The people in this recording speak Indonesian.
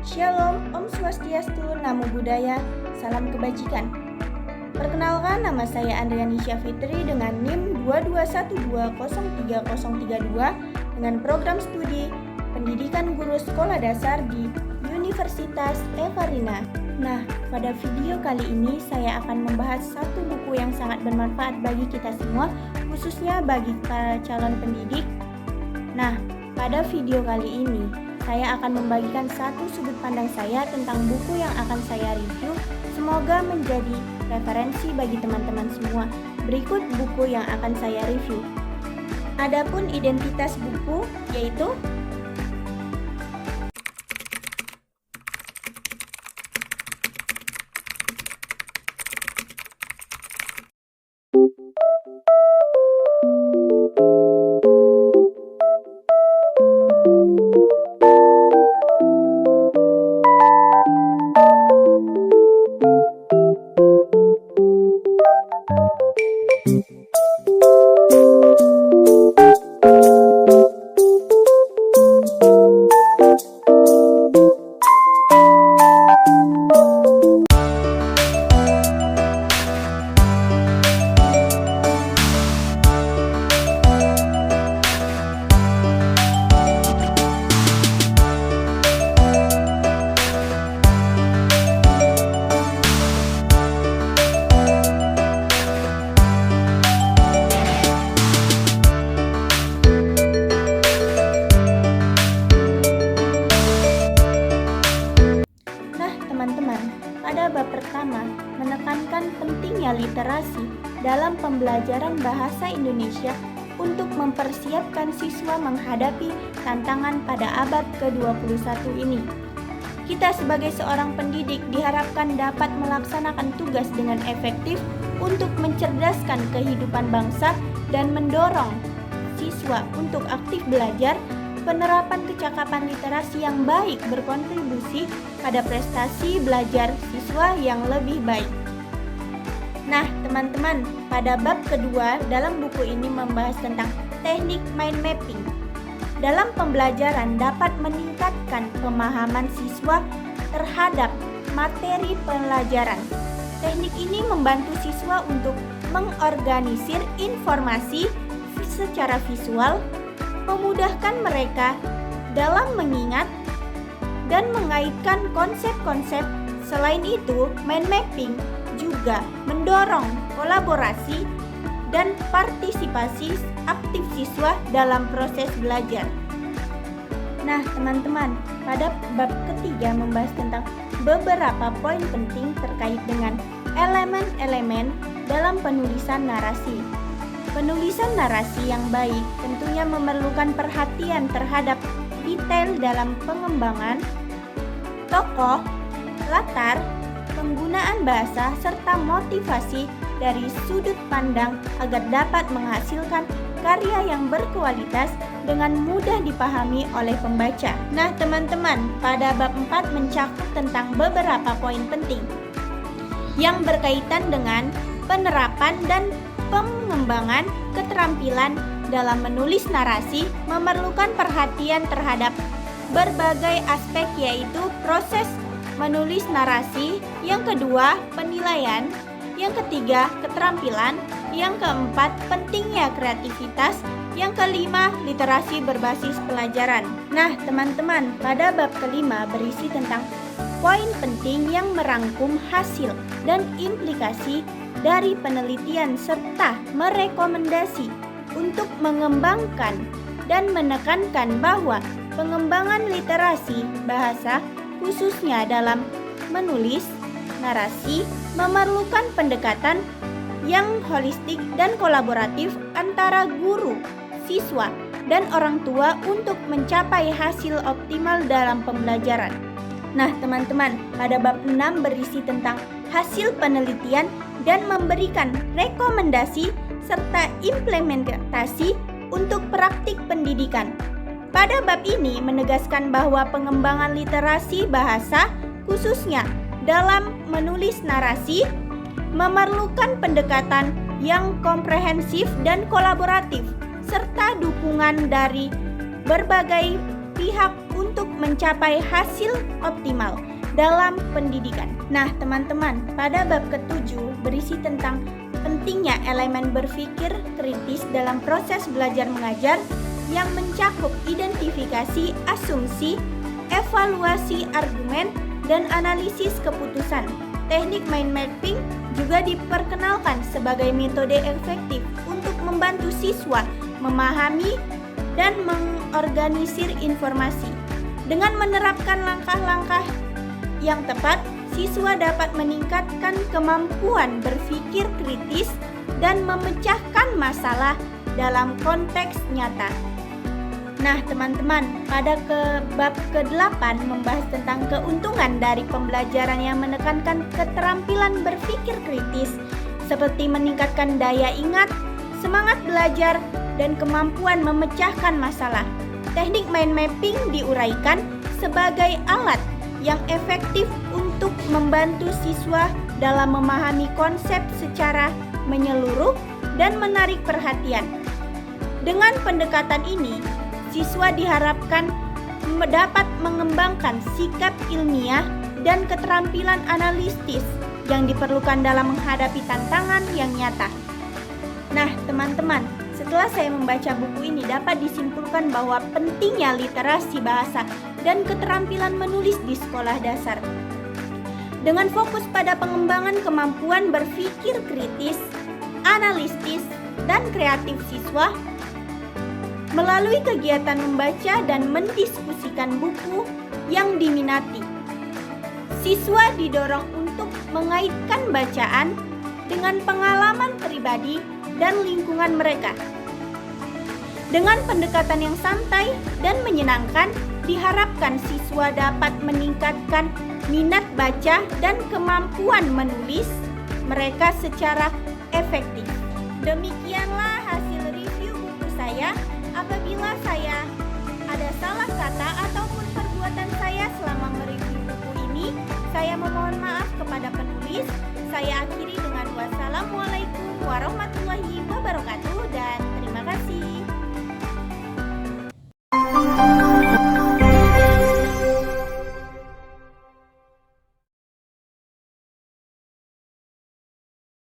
Shalom, Om Swastiastu, Namo Buddhaya, Salam Kebajikan. Perkenalkan, nama saya Andriani Syafitri dengan NIM 221203032 dengan program studi Pendidikan Guru Sekolah Dasar di Universitas Eva Rina. Nah, pada video kali ini saya akan membahas satu buku yang sangat bermanfaat bagi kita semua, khususnya bagi para calon pendidik. Nah, pada video kali ini saya akan membagikan satu sudut pandang saya tentang buku yang akan saya review. Semoga menjadi referensi bagi teman-teman semua. Berikut buku yang akan saya review. Adapun identitas buku yaitu teman-teman, pada bab pertama menekankan pentingnya literasi dalam pembelajaran bahasa Indonesia untuk mempersiapkan siswa menghadapi tantangan pada abad ke-21 ini. Kita sebagai seorang pendidik diharapkan dapat melaksanakan tugas dengan efektif untuk mencerdaskan kehidupan bangsa dan mendorong siswa untuk aktif belajar. Penerapan kecakapan literasi yang baik berkontribusi pada prestasi belajar siswa yang lebih baik. Nah, teman-teman, pada bab kedua dalam buku ini membahas tentang teknik mind mapping. Dalam pembelajaran dapat meningkatkan pemahaman siswa terhadap materi pelajaran. Teknik ini membantu siswa untuk mengorganisir informasi secara visual, memudahkan mereka dalam mengingat dan mengaitkan konsep-konsep. Selain itu, mind mapping juga mendorong kolaborasi dan partisipasi aktif siswa dalam proses belajar. Nah, teman-teman, pada bab ketiga membahas tentang beberapa poin penting terkait dengan elemen-elemen dalam penulisan narasi. Penulisan narasi yang baik tentunya memerlukan perhatian terhadap detail dalam pengembangan tokoh, latar, penggunaan bahasa, serta motivasi dari sudut pandang agar dapat menghasilkan karya yang berkualitas dengan mudah dipahami oleh pembaca. Nah, teman-teman, pada bab 4 mencakup tentang beberapa poin penting yang berkaitan dengan penerapan dan pengembangan keterampilan dalam menulis narasi. Memerlukan perhatian terhadap berbagai aspek, yaitu proses menulis narasi, yang kedua penilaian, yang ketiga keterampilan, yang keempat pentingnya kreativitas, yang kelima literasi berbasis pelajaran. Nah, teman-teman, pada bab kelima berisi tentang poin penting yang merangkum hasil dan implikasi dari penelitian serta merekomendasi untuk mengembangkan dan menekankan bahwa pengembangan literasi bahasa khususnya dalam menulis narasi memerlukan pendekatan yang holistik dan kolaboratif antara guru, siswa, dan orang tua untuk mencapai hasil optimal dalam pembelajaran. Nah, teman-teman, pada bab 6 berisi tentang hasil penelitian dan memberikan rekomendasi serta implementasi untuk praktik pendidikan. Pada bab ini menegaskan bahwa pengembangan literasi bahasa khususnya dalam menulis narasi memerlukan pendekatan yang komprehensif dan kolaboratif serta dukungan dari berbagai pihak untuk mencapai hasil optimal dalam pendidikan. Nah, teman-teman, pada bab ke-7 berisi tentang pentingnya elemen berpikir kritis dalam proses belajar mengajar yang mencakup identifikasi asumsi, evaluasi argumen, dan analisis keputusan. Teknik mind mapping juga diperkenalkan sebagai metode efektif untuk membantu siswa memahami dan mengorganisir informasi. Dengan menerapkan langkah-langkah yang tepat, siswa dapat meningkatkan kemampuan berpikir kritis dan memecahkan masalah dalam konteks nyata. Nah, teman-teman, pada bab ke-8 membahas tentang keuntungan dari pembelajaran yang menekankan keterampilan berpikir kritis, seperti meningkatkan daya ingat, semangat belajar, dan kemampuan memecahkan masalah. Teknik mind mapping diuraikan sebagai alat yang efektif untuk membantu siswa dalam memahami konsep secara menyeluruh dan menarik perhatian. Dengan pendekatan ini, siswa diharapkan dapat mengembangkan sikap ilmiah dan keterampilan analitis yang diperlukan dalam menghadapi tantangan yang nyata. Nah, teman-teman, setelah saya membaca buku ini dapat disimpulkan bahwa pentingnya literasi bahasa dan keterampilan menulis di sekolah dasar. Dengan fokus pada pengembangan kemampuan berpikir kritis, analitis, dan kreatif siswa, melalui kegiatan membaca dan mendiskusikan buku yang diminati, siswa didorong untuk mengaitkan bacaan dengan pengalaman pribadi dan lingkungan mereka. Dengan pendekatan yang santai dan menyenangkan, diharapkan siswa dapat meningkatkan minat baca dan kemampuan menulis mereka secara efektif. Demikianlah hasil review buku saya. Apabila saya ada salah kata ataupun perbuatan saya selama mereview buku ini, saya memohon maaf kepada penulis. Saya akhiri dengan wassalamualaikum warahmatullahi wabarakatuh dan